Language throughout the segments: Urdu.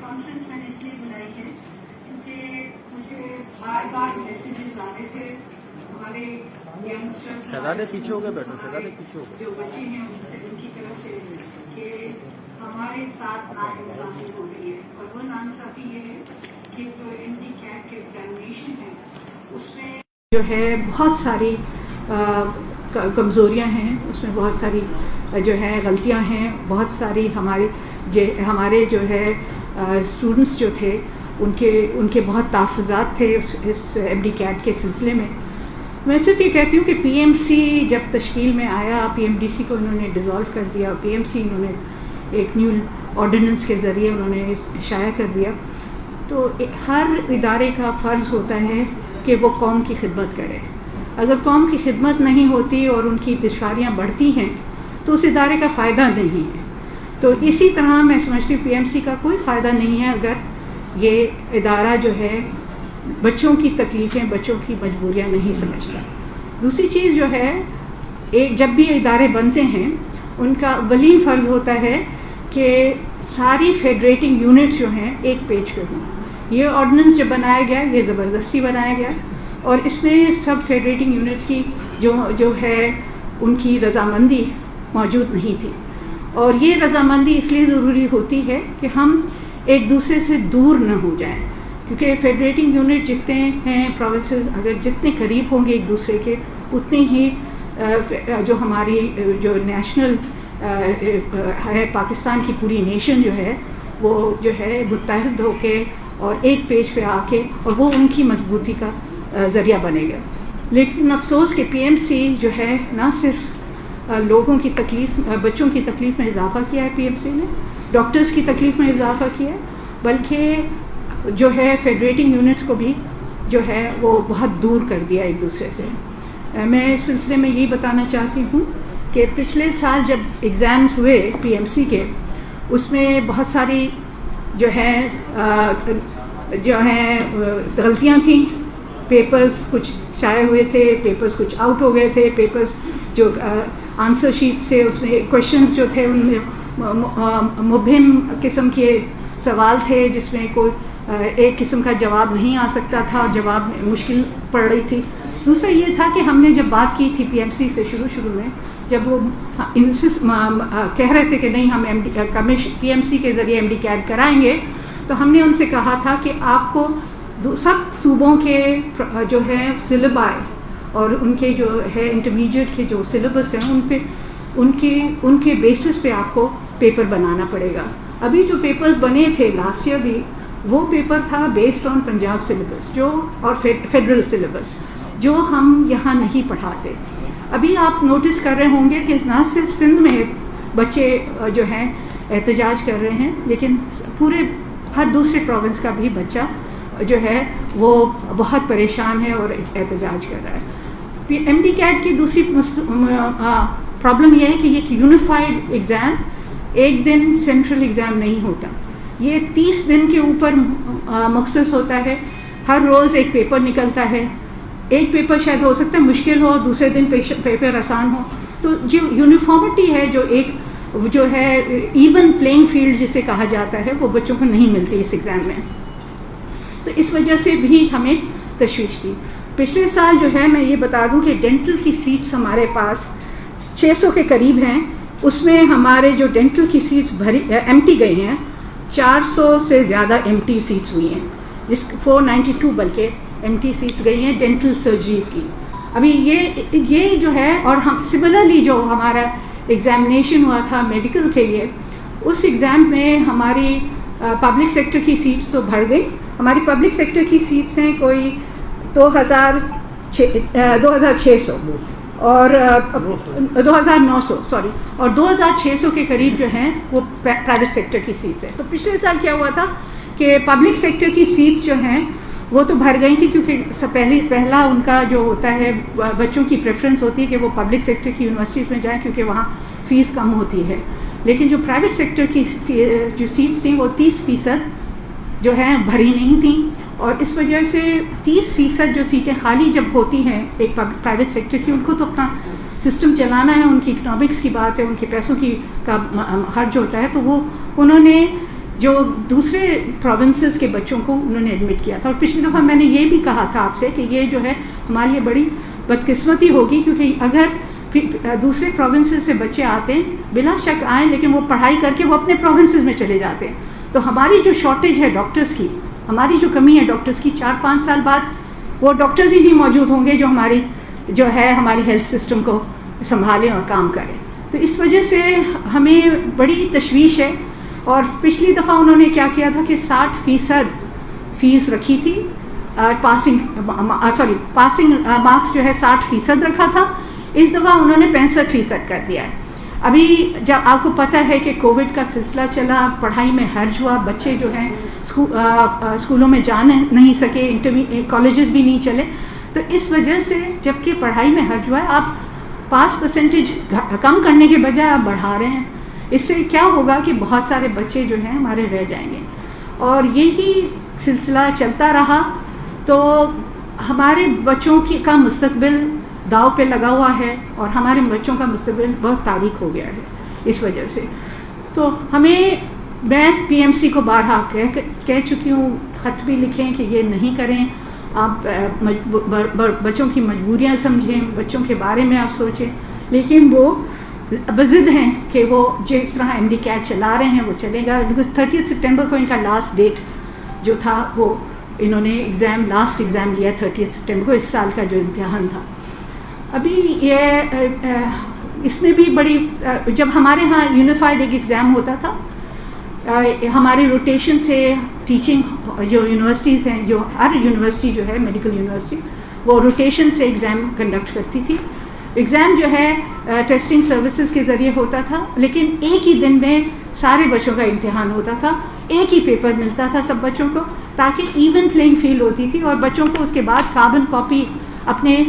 کانفرنس میں نے اس لیے بلائی ہے کیونکہ مجھے بار بار میسیجز آ رہے تھے ہمارے ینگسٹرس پیچھے ہو گئے جو بچے ہیں ان کی طرف سے کہ ہمارے ساتھ ناانصافی ہو رہی ہے، اور وہ ناانصافی یہ ہے کہ جو MD-CAT کے ایگزامینیشن ہے اس میں جو ہے بہت ساری کمزوریاں ہیں، اس میں بہت ساری جو ہے غلطیاں ہیں، بہت ساری ہمارے جو ہے اسٹوڈنٹس جو تھے ان کے بہت تحفظات تھے اس MD-CAT کے سلسلے میں. میں صرف یہ کہتی ہوں کہ PMC جب تشکیل میں آیا، PMDC کو انہوں نے ڈیزالو کر دیا، PMC انہوں نے ایک نیو آرڈیننس کے ذریعے انہوں نے شائع کر دیا. تو ہر ادارے کا فرض ہوتا ہے کہ وہ قوم کی خدمت کرے. اگر قوم کی خدمت نہیں ہوتی اور ان کی دشواریاں بڑھتی ہیں تو اس ادارے کا فائدہ نہیں ہے. تو اسی طرح میں سمجھتی ہوں PMC کا کوئی فائدہ نہیں ہے اگر یہ ادارہ جو ہے بچوں کی تکلیفیں، بچوں کی مجبوریاں نہیں سمجھتا. دوسری چیز جو ہے، جب بھی ادارے بنتے ہیں ان کا اولین فرض ہوتا ہے کہ ساری فیڈریٹنگ یونٹس جو ہیں ایک پیج پہ ہوں. یہ آرڈیننس جب بنایا گیا یہ زبردستی بنایا گیا، اور اس میں سب فیڈریٹنگ یونٹس کی جو ہے ان کی رضامندی موجود نہیں تھی. اور یہ رضامندی اس لیے ضروری ہوتی ہے کہ ہم ایک دوسرے سے دور نہ ہو جائیں، کیونکہ فیڈریٹنگ یونٹ جتنے ہیں پروونسز اگر جتنے قریب ہوں گے ایک دوسرے کے اتنی ہی جو ہماری جو نیشنل ہے پاکستان کی پوری نیشن جو ہے وہ جو ہے متحد ہو کے اور ایک پیج پہ آ کے اور وہ ان کی مضبوطی کا ذریعہ بنے گا. لیکن افسوس کہ PMC جو ہے نہ صرف لوگوں کی تکلیف، بچوں کی تکلیف میں اضافہ کیا ہے، PMC نے ڈاکٹرز کی تکلیف میں اضافہ کیا ہے، بلکہ جو ہے فیڈریٹنگ یونٹس کو بھی جو ہے وہ بہت دور کر دیا ایک دوسرے سے. میں اس سلسلے میں یہی بتانا چاہتی ہوں کہ پچھلے سال جب ایگزامز ہوئے PMC کے، اس میں بہت ساری جو ہیں غلطیاں تھیں. پیپرز کچھ شائع ہوئے تھے، پیپرز کچھ آؤٹ ہو گئے تھے، پیپرز جو آنسر شیٹس تھے اس میں کویشچنز جو تھے ان میں مبہم قسم کے سوال تھے جس میں کوئی ایک قسم کا جواب نہیں آ سکتا تھا، جواب میں مشکل پڑ رہی تھی. دوسرا یہ تھا کہ ہم نے جب بات کی تھی PMC سے شروع میں، جب وہ کہہ رہے تھے کہ نہیں ہم PMC کے ذریعے MD-CAT کرائیں گے، تو ہم نے ان سے کہا تھا کہ آپ کو سب صوبوں کے جو ہے سلیبائی اور ان کے جو ہے انٹرمیڈیٹ کے جو سلیبس ہیں ان کے بیسس پہ آپ کو پیپر بنانا پڑے گا. ابھی جو پیپر بنے تھے لاسٹ ایئر بھی، وہ پیپر تھا بیسڈ آن پنجاب سلیبس اور فیڈرل سلیبس جو ہم یہاں نہیں پڑھاتے. ابھی آپ نوٹس کر رہے ہوں گے کہ نہ صرف سندھ میں بچے جو ہیں احتجاج کر رہے ہیں، لیکن پورے ہر دوسرے پروونس کا بھی بچہ جو ہے وہ بہت پریشان ہے اور احتجاج کر رہا ہے. MD-CAT کی دوسری پرابلم یہ ہے کہ یہ یونیفائڈ ایگزام ایک دن سینٹرل ایگزام نہیں ہوتا، یہ 30 دن کے اوپر مخصوص ہوتا ہے. ہر روز ایک پیپر نکلتا ہے، ایک پیپر شاید ہو سکتا ہے مشکل ہو، دوسرے دن پیپر آسان ہو. تو جو یونیفارمٹی ہے، جو ہے ایون پلینگ فیلڈ جسے کہا جاتا ہے، وہ بچوں کو نہیں ملتی اس ایگزام میں. تو اس وجہ سے بھی ہمیں تشویش تھی. پچھلے سال جو ہے میں یہ بتا دوں کہ ڈینٹل کی سیٹس ہمارے پاس 600 کے قریب ہیں، اس میں ہمارے جو ڈینٹل کی سیٹس ایمٹی گئی ہیں، 400 سے زیادہ ایمٹی سیٹس ہوئی ہیں، 492 بلکہ ایمٹی سیٹس گئی ہیں ڈینٹل سرجریز کی. ابھی یہ جو ہے، اور ہم سملرلی جو ہمارا ایگزامینیشن ہوا تھا میڈیکل کے لیے، اس ایگزام میں ہماری پبلک سیکٹر کی سیٹس تو بھر گئی. ہماری پبلک سیکٹر کی سیٹس ہیں کوئی 2600 اور 2900 سوری، اور 2600 کے قریب جو ہیں وہ پرائیویٹ سیکٹر کی سیٹس ہیں. تو پچھلے سال کیا ہوا تھا کہ پبلک سیکٹر کی سیٹس جو ہیں وہ تو بھر گئی تھی، کیونکہ پہلا ان کا جو ہوتا ہے بچوں کی پریفرنس ہوتی ہے کہ وہ پبلک سیکٹر کی یونیورسٹیز میں جائیں کیونکہ وہاں فیس کم ہوتی ہے. لیکن جو پرائیویٹ سیکٹر کی جو سیٹس تھیں وہ 30% جو ہیں بھری نہیں تھیں، اور اس وجہ سے 30% جو سیٹیں خالی جب ہوتی ہیں ایک پرائیویٹ سیکٹر کی، ان کو تو اپنا سسٹم چلانا ہے، ان کی اکنامکس کی بات ہے، ان کے پیسوں کا خرچ ہوتا ہے، تو وہ انہوں نے جو دوسرے پروونسز کے بچوں کو انہوں نے ایڈمٹ کیا تھا. اور پچھلی دفعہ میں نے یہ بھی کہا تھا آپ سے کہ یہ جو ہے ہمارے لیے بڑی بدقسمتی ہوگی, کیونکہ اگر دوسرے پروونسز سے بچے آتے ہیں بلا شک آئیں, لیکن وہ پڑھائی کر کے وہ اپنے پروونسز میں چلے جاتے ہیں. تو ہماری جو شارٹیج ہے ڈاکٹرز کی, ہماری جو کمی ہے ڈاکٹرز کی, 4-5 سال بعد وہ ڈاکٹرز ہی نہیں موجود ہوں گے جو ہماری ہیلتھ سسٹم کو سنبھالیں اور کام کریں. تو اس وجہ سے ہمیں بڑی تشویش ہے. اور پچھلی دفعہ انہوں نے کیا کیا تھا کہ 60% فیس رکھی تھی, پاسنگ مارکس جو ہے 60% رکھا تھا. اس دفعہ انہوں نے 65% کر دیا ہے. ابھی جب آپ کو پتہ ہے کہ کووڈ کا سلسلہ چلا, پڑھائی میں حرج ہوا, بچے جو ہیں اسکولوں میں جا نہیں سکے, کالجز بھی نہیں چلے, تو اس وجہ سے جب کہ پڑھائی میں حرج ہوا ہے, آپ پاس پرسنٹیج کم کرنے کے بجائے آپ بڑھا رہے ہیں. اس سے کیا ہوگا کہ بہت سارے بچے جو ہیں ہمارے رہ جائیں گے, اور یہی سلسلہ چلتا رہا تو ہمارے بچوں کا مستقبل داؤ پہ لگا ہوا ہے, اور ہمارے بچوں کا مستقبل بہت تاریک ہو گیا ہے اس وجہ سے. تو میں پی ایم سی کو بارہا کہہ چکی ہوں, خط بھی لکھیں کہ یہ نہیں کریں, آپ بچوں کی مجبوریاں سمجھیں, بچوں کے بارے میں آپ سوچیں. لیکن وہ بضد ہیں کہ وہ جس طرح ایم ڈی کیٹ چلا رہے ہیں وہ چلے گا, بیکاز 30 سپٹمبر کو ان کا لاسٹ ڈیٹ جو تھا, وہ انہوں نے لاسٹ ایگزام لیا 30 سپٹمبر کو, اس سال کا جو امتحان تھا. ابھی یہ اس میں بھی بڑی, جب ہمارے ہاں یونیفائڈ ایک ایگزام ہوتا تھا, ہمارے روٹیشن سے ٹیچنگ جو یونیورسٹیز ہیں, جو ہر یونیورسٹی جو ہے میڈیکل یونیورسٹی, وہ روٹیشن سے ایگزام کنڈکٹ کرتی تھی. ایگزام جو ہے ٹیسٹنگ سروسز کے ذریعے ہوتا تھا, لیکن ایک ہی دن میں سارے بچوں کا امتحان ہوتا تھا, ایک ہی پیپر ملتا تھا سب بچوں کو, تاکہ ایون پلینگ فیلڈ ہوتی تھی. اور بچوں کو اس کے بعد کاربن کاپی اپنے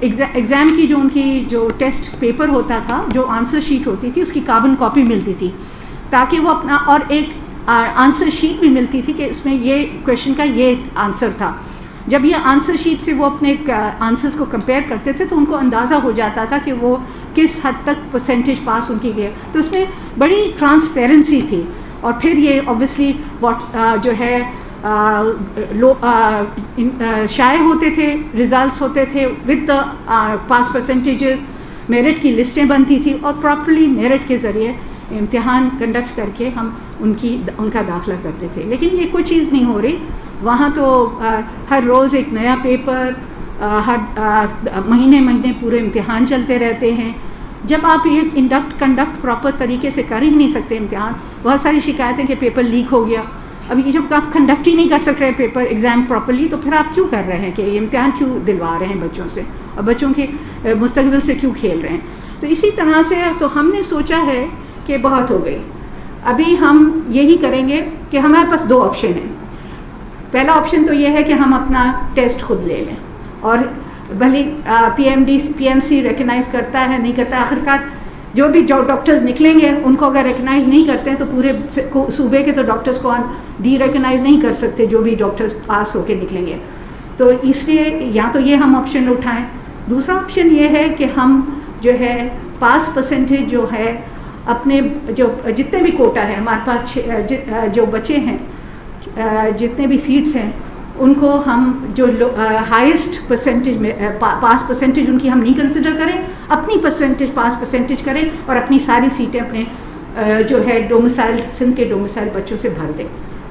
ایگزام کی جو ان کی جو ٹیسٹ پیپر ہوتا تھا, جو آنسر شیٹ ہوتی تھی, اس کی کاربن کاپی ملتی تھی, تاکہ وہ اپنا, اور ایک آنسر شیٹ بھی ملتی تھی کہ اس میں یہ کویشچن کا یہ آنسر تھا. جب یہ آنسر شیٹ سے وہ اپنے آنسرز کو کمپیئر کرتے تھے تو ان کو اندازہ ہو جاتا تھا کہ وہ کس حد تک پرسنٹیج پاس ان کی گئی. تو اس میں بڑی ٹرانسپیرنسی تھی. اور پھر یہ اوبویسلی جو ہے شائع ہوتے تھے, ریزلٹس ہوتے تھے with the pass percentages, merit کی لسٹیں بنتی تھی, اور پراپرلی میرٹ کے ذریعے امتحان کنڈکٹ کر کے ہم ان کا داخلہ کرتے تھے. لیکن یہ کوئی چیز نہیں ہو رہی وہاں. تو ہر روز ایک نیا پیپر, ہر مہینے پورے امتحان چلتے رہتے ہیں. جب آپ یہ کنڈکٹ پراپر طریقے سے کر ہی نہیں سکتے امتحان, بہت ساری شکایتیں کہ پیپر لیک ہو گیا. اب یہ جب آپ کنڈکٹ ہی نہیں کر سک رہے پیپر ایگزام پراپرلی, تو پھر آپ کیوں کر رہے ہیں کہ یہ امتحان کیوں دلوا رہے ہیں بچوں سے, اور بچوں کے مستقبل سے کیوں کھیل رہے ہیں. تو اسی طرح سے تو ہم نے سوچا ہے کہ بہت ہو گئی. ابھی ہم یہی کریں گے کہ ہمارے پاس 2 آپشن ہیں. پہلا آپشن تو یہ ہے کہ ہم اپنا ٹیسٹ خود لے لیں, اور بھلے پی ایم سی ریکگنائز کرتا ہے نہیں کرتا, آخرکار جو بھی ڈاکٹرز نکلیں گے ان کو اگر ریکگنائز نہیں کرتے ہیں تو پورے صوبے کے تو ڈاکٹرز کو ڈی ریکگنائز نہیں کر سکتے جو بھی ڈاکٹرز پاس ہو کے نکلیں گے. تو اس لیے یا تو یہ ہم آپشن اٹھائیں. دوسرا آپشن یہ ہے کہ ہم جو ہے پاس پرسنٹیج جو ہے اپنے جو جتنے بھی کوٹا ہے ہمارے پاس, جو بچے ہیں, جتنے بھی سیٹس ہیں, ان کو ہم جو ہائیسٹ پرسنٹیج میں پاس پرسنٹیج ان کی ہم نہیں کنسیڈر کریں, اپنی پاس پرسنٹیج کریں, اور اپنی ساری سیٹیں اپنے جو ہے ڈومسائل سندھ کے ڈومسائل بچوں سے بھر دیں,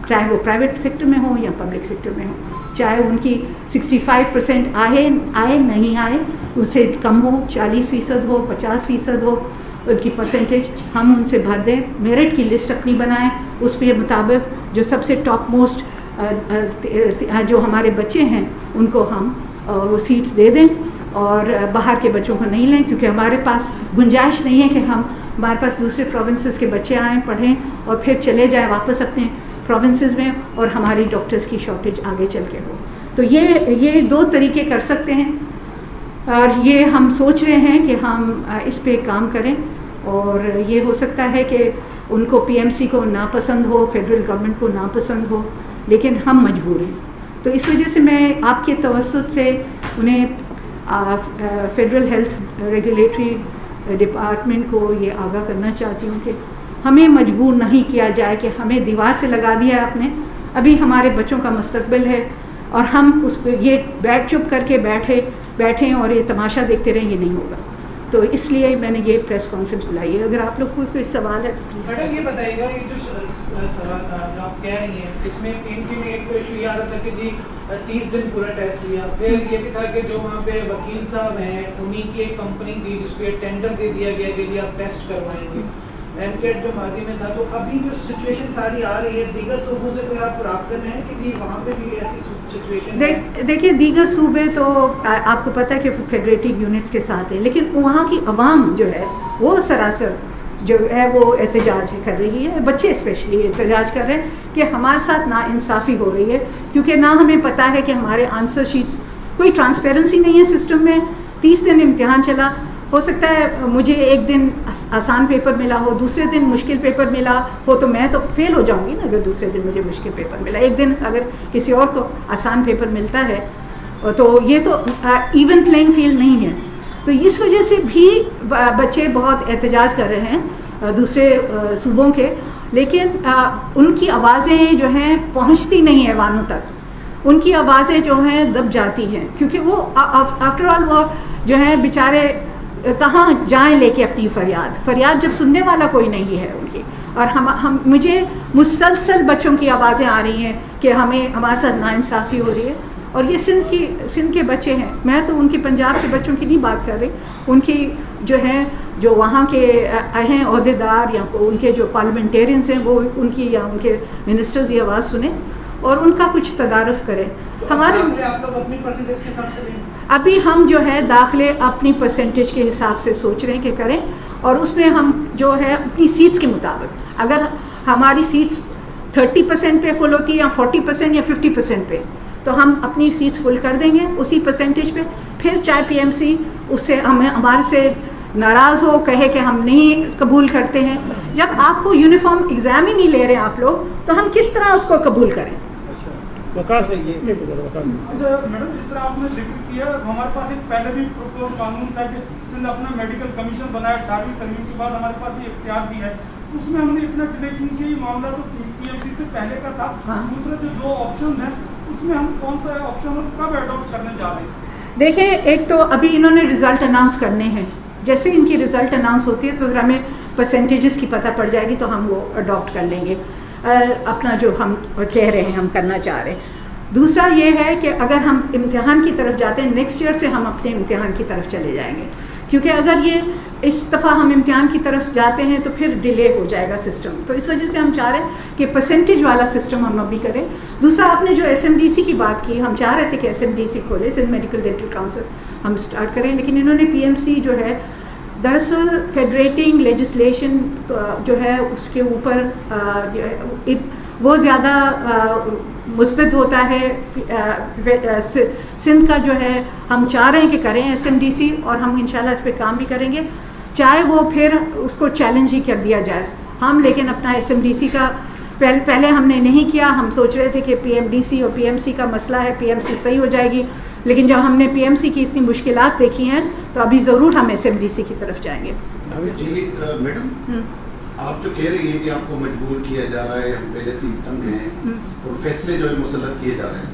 چاہے وہ پرائیویٹ سیکٹر میں ہوں یا پبلک سیکٹر میں ہوں, چاہے ان کی 65% آئے نہیں آئے, اس سے کم ہو, 40% ہو, 50% ہو, ان کی پرسنٹیج ہم ان سے بھر دیں. میرٹ کی لسٹ اپنی بنائیں, اس کے مطابق جو سب سے ٹاپ موسٹ جو ہمارے بچے ہیں ان کو ہم سیٹس دے دیں, اور باہر کے بچوں کو نہیں لیں, کیونکہ ہمارے پاس گنجائش نہیں ہے کہ ہمارے پاس دوسرے پروونسز کے بچے آئیں, پڑھیں اور پھر چلے جائیں واپس اپنے پروونسز میں, اور ہماری ڈاکٹرز کی شارٹیج آگے چل کے ہو. تو یہ 2 طریقے کر سکتے ہیں, اور یہ ہم سوچ رہے ہیں کہ ہم اس پہ کام کریں. اور یہ ہو سکتا ہے کہ ان کو پی ایم سی کو ناپسند ہو, فیڈرل گورنمنٹ کو ناپسند ہو, لیکن ہم مجبور ہیں. تو اس وجہ سے میں آپ کے توسط سے انہیں فیڈرل ہیلتھ ریگولیٹری ڈپارٹمنٹ کو یہ آگاہ کرنا چاہتی ہوں کہ ہمیں مجبور نہیں کیا جائے کہ ہمیں دیوار سے لگا دیا ہے آپ نے. ابھی ہمارے بچوں کا مستقبل ہے اور ہم اس پہ یہ چپ کر کے بیٹھیں اور یہ تماشا دیکھتے رہیں, یہ نہیں ہوگا. تو اس لیے میں نے یہ پریس کانفرنس بلائی ہے. اگر آپ لوگ کو کوئی سوال ہے میڈم یہ بتائیے گا, یہ جو سوال جو آپ کہہ رہی ہیں اس میں PMC میں ایک تو ایشو یہ آ رہا تھا کہ جی 30 دن پورا ٹیسٹ لیا, پھر یہ بھی تھا کہ جو وہاں پہ وکیل صاحب ہیں انہیں کی ایک کمپنی تھی جس کو ٹینڈر دے دیا گیا کہ جی آپ ٹیسٹ کروائیں گے, MCAT جو ماضی میں تھا. تو ابھی جو سچویشن ساری آ رہی ہے دیگر صوبوں سے کوئی آپ رابطے میں ہیں کہ جی وہاں پہ بھی ایسی سچویشن ہے؟ دیکھیے دیگر صوبے تو آپ کو پتہ ہے کہ فیڈریٹو یونٹس کے ساتھ ہیں, لیکن وہاں کی عوام جو ہے وہ سراسر جو ہے وہ احتجاج کر رہی ہے. بچے اسپیشلی احتجاج کر رہے ہیں کہ ہمارے ساتھ ناانصافی ہو رہی ہے, کیونکہ نہ ہمیں پتہ ہے کہ ہمارے آنسر شیٹس کوئی ٹرانسپیرنسی نہیں ہے سسٹم میں. 30 دن امتحان چلا, ہو سکتا ہے مجھے ایک دن آسان پیپر ملا ہو, دوسرے دن مشکل پیپر ملا ہو, تو میں تو فیل ہو جاؤں گی نا اگر دوسرے دن مجھے مشکل پیپر ملا. ایک دن اگر کسی اور کو آسان پیپر ملتا ہے تو یہ تو ایون پلینگ فیلڈ نہیں ہے. تو اس وجہ سے بھی بچے بہت احتجاج کر رہے ہیں دوسرے صوبوں کے, لیکن ان کی آوازیں جو ہیں پہنچتی نہیں ہیں ایوانوں تک. ان کی آوازیں جو ہیں دب جاتی ہیں, کیونکہ وہ آفٹر آل وہ جو ہیں بیچارے کہاں جائیں لے کے اپنی فریاد جب سننے والا کوئی نہیں ہے ان کی. اور ہم مجھے مسلسل بچوں کی آوازیں آ رہی ہیں کہ ہمارے ساتھ ناانصافی ہو رہی ہے. اور یہ سندھ کے بچے ہیں, میں تو ان کے پنجاب کے بچوں کی نہیں بات کر رہی, ان کی جو ہیں جو وہاں کے ہیں عہدیدار یا ان کے جو پارلیمنٹیرینس ہیں وہ ان کی یا ان کے منسٹرز یہ آواز سنیں اور ان کا کچھ تدارک کریں. ہمارے ابھی ہم جو ہے داخلے اپنی پرسنٹیج کے حساب سے سوچ رہے ہیں کہ کریں, اور اس میں ہم جو ہے اپنی سیٹس کے مطابق, اگر ہماری سیٹس 30% پہ فل ہوتی یا 40% یا 50% پہ, تو ہم اپنی سیٹس فل کر دیں گے اسی پرسنٹیج پہ. پھر چاہے PMC اس سے ہمارے سے ناراض ہو, کہے کہ ہم نہیں قبول کرتے ہیں. جب آپ کو یونیفارم ایگزام ہی نہیں لے رہے آپ لوگ, تو ہم کس طرح اس کو قبول کریں؟ میڈم جس طرح آپ نے ذکر کیا, ہمارے پاس ایک پہلے بھی پروپوز قانون تھا کہ سندھ اپنا میڈیکل کمیشن بنایا 18ویں ترمیم کے بعد, ہمارے پاس یہ اختیار بھی ہے. اس میں ہم نے اتنا ڈیلے کیوں کہ یہ معاملہ تو PMC سے پہلے کا تھا. دوسرے جو 2 آپشن ہیں اس میں ہم کون سا آپشن اور کب اڈاپٹ کرنے جا رہے ہیں؟ دیکھیں, ایک تو ابھی انہوں نے رزلٹ اناؤنس کرنے ہیں, جیسے ان کی رزلٹ اناؤنس ہوتی ہے تو پھر ہمیں پرسنٹیجز کی پتہ پڑ جائے گی, تو ہم وہ اڈاپٹ کر لیں گے اپنا جو ہم کہہ رہے ہیں ہم کرنا چاہ رہے ہیں. دوسرا یہ ہے کہ اگر ہم امتحان کی طرف جاتے ہیں, نیکسٹ ایئر سے ہم اپنے امتحان کی طرف چلے جائیں گے, کیونکہ اگر یہ اس دفعہ ہم امتحان کی طرف جاتے ہیں تو پھر ڈیلے ہو جائے گا سسٹم. تو اس وجہ سے ہم چاہ رہے ہیں کہ پرسنٹیج والا سسٹم ہم ابھی کریں. دوسرا آپ نے جو SMDC کی بات کی, ہم چاہ رہے تھے کہ SMDC کھولے, سندھ میڈیکل ڈینٹل کاؤنسل ہم اسٹارٹ کریں, لیکن انہوں نے PMC جو ہے دراصل فیڈریٹنگ لیجسلیشن جو ہے اس کے اوپر وہ زیادہ مثبت ہوتا ہے. سندھ کا جو ہے ہم چاہ رہے ہیں کہ کریں SMDC, اور ہم انشاءاللہ اس پہ کام بھی کریں گے, چاہے وہ پھر اس کو چیلنج ہی کر دیا جائے ہم. لیکن اپنا SMDC کا پہلے ہم نے نہیں کیا, ہم سوچ رہے تھے کہ PMDC اور PMC کا مسئلہ ہے, PMC صحیح ہو جائے گی, لیکن جب ہم نے PMC کی اتنی مشکلات دیکھی ہیں تو ابھی ضرور ہم SMDC کی طرف جائیں گے. میڈم آپ جو کہہ رہی ہیں کہ آپ کو مجبور کیا جا رہا ہے, ہم پہلے سے تنگ ہیں اور فیصلے جو ہے مسلط کیے جا رہے ہیں,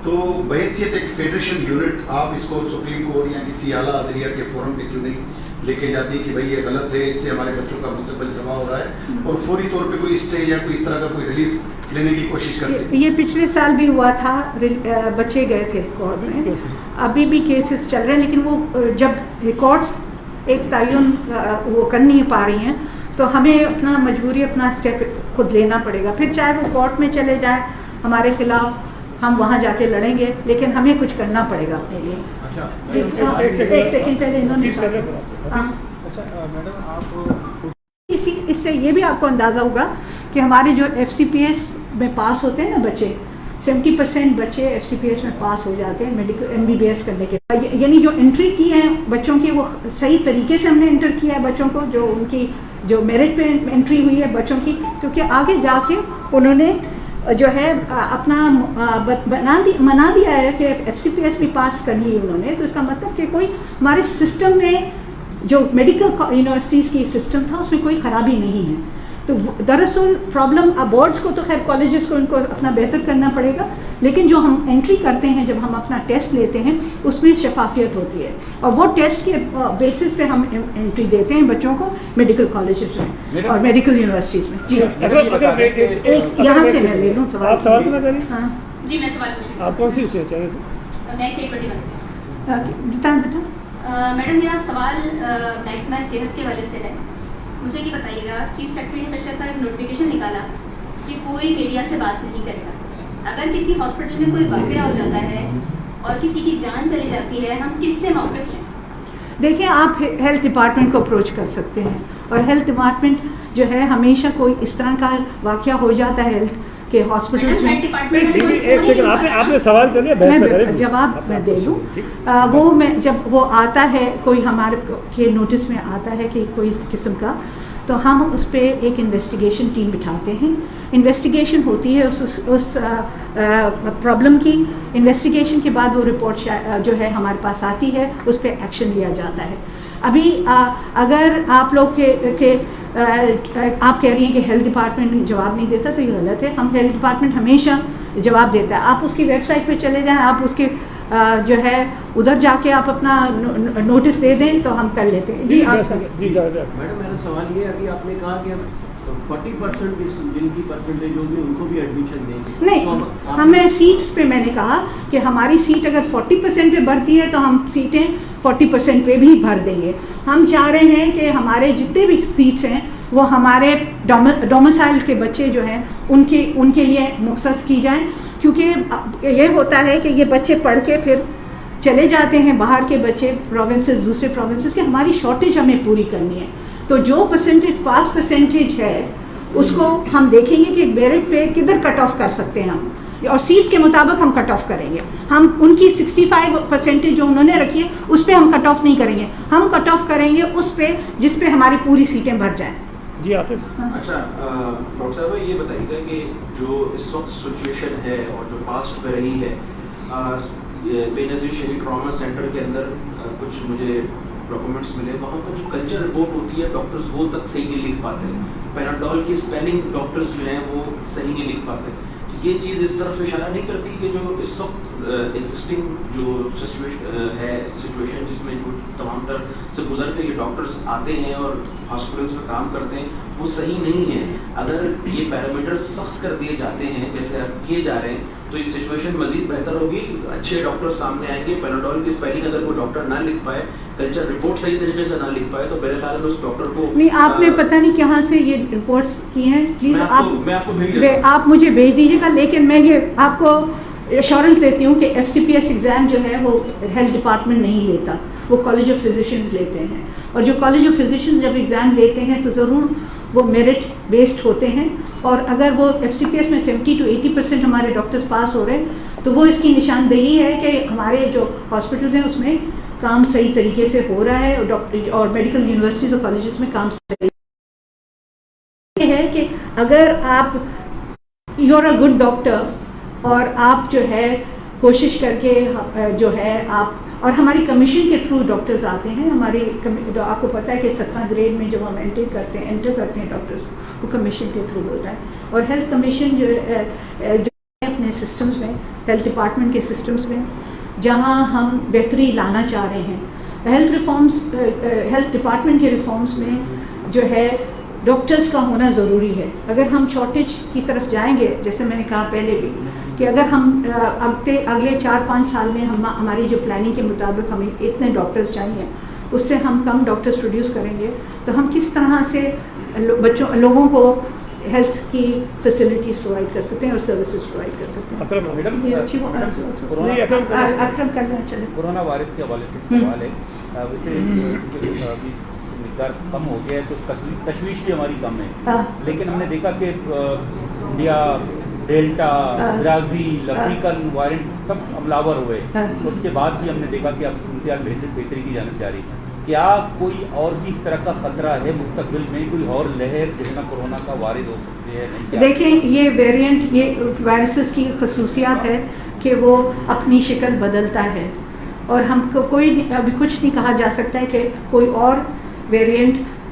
تو بحیثیت ایک فیڈریشن یونٹ آپ اس کو سپریم کورٹ یا کسی اعلیٰ عدلیہ کے فورم پہ کیوں نہیں لے کے جاتی کہ بھائی یہ غلط ہے, اس سے ہمارے بچوں کا مستقبل تباہ ہو رہا ہے, اور فوری طور پہ کوئی اسٹے یا کوئی اس طرح کا کوئی ریلیف لینے کی کوشش کرتے ہیں؟ یہ پچھلے سال بھی ہوا تھا, بچے گئے تھے کورٹ میں, ابھی بھی کیسز چل رہے ہیں, لیکن وہ جب ریکارڈس ایک تعین وہ کر نہیں پا رہی ہیں تو ہمیں اپنا مجبوری اپنا اسٹیپ خود لینا پڑے گا. پھر چاہے وہ کورٹ میں چلے جائیں ہمارے خلاف, ہم وہاں جا کے لڑیں گے, لیکن ہمیں کچھ کرنا پڑے گا اپنے لیے. جی ایک سیکنڈ پہلے انہوں نے اس سے یہ بھی آپ کو اندازہ ہوگا کہ ہمارے جو FCPS میں پاس ہوتے ہیں نا بچے, 70% بچے FCPS میں پاس ہو جاتے ہیں میڈیکل MBBS کرنے کے, یعنی جو انٹری کی ہے بچوں کی وہ صحیح طریقے سے ہم نے انٹر کیا ہے بچوں کو, جو ان کی جو میرٹ پہ انٹری ہوئی ہے بچوں کی, کیونکہ آگے جا کے انہوں نے جو ہے اپنا منا دیا ہے کہ FCPS بھی پاس کر لی انہوں نے. تو اس کا مطلب کہ کوئی ہمارے سسٹم میں جو میڈیکل یونیورسٹیز کی سسٹم تھا اس میں کوئی خرابی نہیں ہے. تو دراصل پرابلم بورڈس کو تو خیر کالجز کو ان کو اپنا بہتر کرنا پڑے گا، لیکن جو ہم انٹری کرتے ہیں، جب ہم اپنا ٹیسٹ لیتے ہیں اس میں شفافیت ہوتی ہے، اور وہ ٹیسٹ کے بیسس پہ ہم انٹری دیتے ہیں بچوں کو میڈیکل کالجز میں اور میڈیکل یونیورسٹیز میں. جی یہاں سے میں لے لوں آپ سوال کرنا چاہ رہی ہیں؟ ہاں جی میں سوال پوچھ رہی آپ کون سی سے چاہ رہے ہوں. میں کھیل پٹی بن سے. بتائیں بیٹا. میڈم میرا سوال محکمہ صحت کے والے سے ہے. مجھے یہ بتائیے گا، چیف سیکرٹری نے پچھلے سال ایک نوٹیفیکیشن نکالا کہ کوئی میڈیا سے بات نہیں کرے گا. اگر کسی ہاسپٹل میں کوئی واقعہ ہو جاتا ہے اور کسی کی جان چلی جاتی ہے، ہم کس سے موقف لیں؟ دیکھیں آپ ہیلتھ ڈپارٹمنٹ کو اپروچ کر سکتے ہیں، اور ہیلتھ ڈپارٹمنٹ جو ہے ہمیشہ کوئی اس طرح کا واقعہ ہو جاتا ہے ہیلتھ کے ہاسپٹلس میں. ایک سیکنڈ، آپ نے سوال کر لیا، میں جواب میں دے دوں. وہ میں جب وہ آتا ہے کوئی ہمارے کے نوٹس میں آتا ہے کہ کوئی اس قسم کا، تو ہم اس پہ ایک انویسٹیگیشن ٹیم بٹھاتے ہیں. انویسٹیگیشن ہوتی ہے اس پرابلم کی. انویسٹیگیشن کے بعد وہ رپورٹ جو ہے ہمارے پاس آتی ہے، اس پہ ایکشن لیا جاتا ہے. ابھی اگر آپ لوگ کے آپ کہہ رہی ہیں کہ ہیلتھ ڈپارٹمنٹ جواب نہیں دیتا، تو یہ غلط ہے. ہم ہیلتھ ڈپارٹمنٹ ہمیشہ جواب دیتا ہے. آپ اس کی ویب سائٹ پہ چلے جائیں، آپ اس کے جو ہے ادھر جا کے آپ اپنا نوٹس دے دیں تو ہم کر لیتے ہیں. جی آپ میڈم میرا سوال یہ ہے، ابھی آپ نے کہا کہ 40% جن کی پرسنٹیج ہوگی ان کو بھی ایڈمیشن دیں گے. نہیں، ہمیں سیٹس پہ میں نے کہا کہ ہماری سیٹ اگر 40% پہ بھرتی ہے تو ہم سیٹیں 40% پہ بھی بھر دیں گے. ہم چاہ رہے ہیں کہ ہمارے جتنے بھی سیٹس ہیں وہ ہمارے ڈومسائل کے بچے جو ہیں ان کے لیے مختص کی جائیں، کیونکہ یہ ہوتا ہے کہ یہ بچے پڑھ کے پھر چلے جاتے ہیں باہر کے بچے پروونسز، دوسرے پروونسز کے. ہماری شارٹیج ہمیں پوری کرنی ہے، تو جو پاس پرسنٹیج ہے اس کو ہم دیکھیں گے کہ میرٹ پہ کدھر کٹ آف کر سکتے ہیں ہم، اور سیٹس کے مطابق ہم کٹ آف کریں گے. ہم ان کی 65% جو انہوں نے رکھی ہے اس پہ ہم کٹ آف نہیں کریں گے. ہم کٹ آف کریں گے اس پہ جس پہ ہماری پوری سیٹیں بھر جائیں. جی عاطف. اچھا ڈاکٹر صاحب یہ بتائیے گا کہ جو اس وقت سچویشن ہے اور جو پاسٹ میں رہی ہے، بے نظیر شہید ٹراما سینٹر کے اندر کچھ مجھے ڈاکومنٹس ملے، وہاں پر جو کلچر رپورٹ ہوتی ہے ڈاکٹرز وہ تک صحیح نہیں لکھ پاتے. پیناڈول کی اسپیلنگ ڈاکٹرز جو ہیں وہ صحیح نہیں لکھ پاتے. یہ چیز اس طرف اشارہ نہیں کرتی کہ جو اس وقت ایگزسٹنگ جو سچویشن جس میں جو تمام تر سے گزر کے یہ ڈاکٹرز آتے ہیں اور ہاسپٹلس میں کام کرتے ہیں وہ صحیح نہیں ہے. اگر یہ پیرامیٹر سخت کر دیے جاتے ہیں جیسے اب کیے جا رہے ہیں تو یہ سچویشن مزید بہتر ہوگی. اچھے ڈاکٹر سامنے آئیں گے. پیناڈول کی اسپیلنگ اگر کوئی ڈاکٹر نہ لکھ پائے، کلچر رپورٹ صحیح طریقے سے نہ لکھ پائے، تو میرے خیال میں اس ڈاکٹر کو نہیں. آپ نے پتہ نہیں کہاں سے یہ رپورٹس کی ہیں، پلیز آپ مجھے بھیج دیجیے گا. لیکن میں یہ آپ کو ایشورنس دیتی ہوں کہ FCPS ایگزام جو ہے وہ ہیلتھ ڈپارٹمنٹ نہیں لیتا، وہ کالج آف فزیشنز لیتے ہیں. اور جو کالج آف فزیشنز جب ایگزام لیتے ہیں تو ضرور وہ میرٹ بیسڈ ہوتے ہیں، اور اگر وہ FCPS میں 70 to 80% ہمارے ڈاکٹرز پاس ہو رہے ہیں تو وہ اس کی نشاندہی ہے کہ ہمارے جو ہاسپٹلز ہیں اس میں کام صحیح طریقے سے ہو رہا ہے، اور میڈیکل یونیورسٹیز اور کالجز میں کام صحیح ہے. کہ اگر آپ you are a good doctor اور آپ جو ہے کوشش کر کے جو ہے آپ، اور ہماری کمیشن کے تھرو ڈاکٹرز آتے ہیں. ہماری آپ کو پتہ ہے کہ 7واں گریڈ میں جب ہم انٹر کرتے ہیں ڈاکٹرز وہ کمیشن کے تھرو ہوتا ہے. اور ہیلتھ کمیشن جو اپنے سسٹمز میں، ہیلتھ ڈپارٹمنٹ کے سسٹمز میں جہاں ہم بہتری لانا چاہ رہے ہیں، ہیلتھ ڈپارٹمنٹ کے ریفارمز میں جو ہے ڈاکٹرز کا ہونا ضروری ہے. اگر ہم شارٹیج کی طرف جائیں گے، جیسے میں نے کہا پہلے بھی کہ اگر ہم اگلے 4-5 سال میں ہماری جو پلاننگ کے مطابق ہمیں اتنے ڈاکٹرز چاہیے، اس سے ہم کم ڈاکٹرز پروڈیوس کریں گے تو ہم کس طرح سے لوگوں کو ہیلتھ کی فیسلٹیز پرووائڈ کر سکتے ہیں اور سروسز پرووائڈ کر سکتے ہیں. اکرم کرنا چلے. کورونا وائرس کے حوالے سے سوال ہے، ویسے مقدار کم ہو گیا ہے تو تشویش بھی ہماری کم ہے، لیکن ہم نے دیکھا کہ انڈیا، ڈیلٹا، برازیل، افریقن وائرنٹ سب حملاور ہوئے. اس کے بعد بھی ہم نے دیکھا کہ اب صورتحال بہتری کی جانب جاری ہے. کیا کوئی اور بھی اس طرح کا خطرہ ہے مستقبل میں، کوئی اور لہر جس میں کورونا کا وارد ہو سکتی ہے؟ دیکھیں یہ ویریئنٹ، یہ وائرسز کی خصوصیات ہے کہ وہ اپنی شکل بدلتا ہے، اور ہم کو ابھی کچھ نہیں کہا جا سکتا ہے کہ کوئی اور ویریئنٹ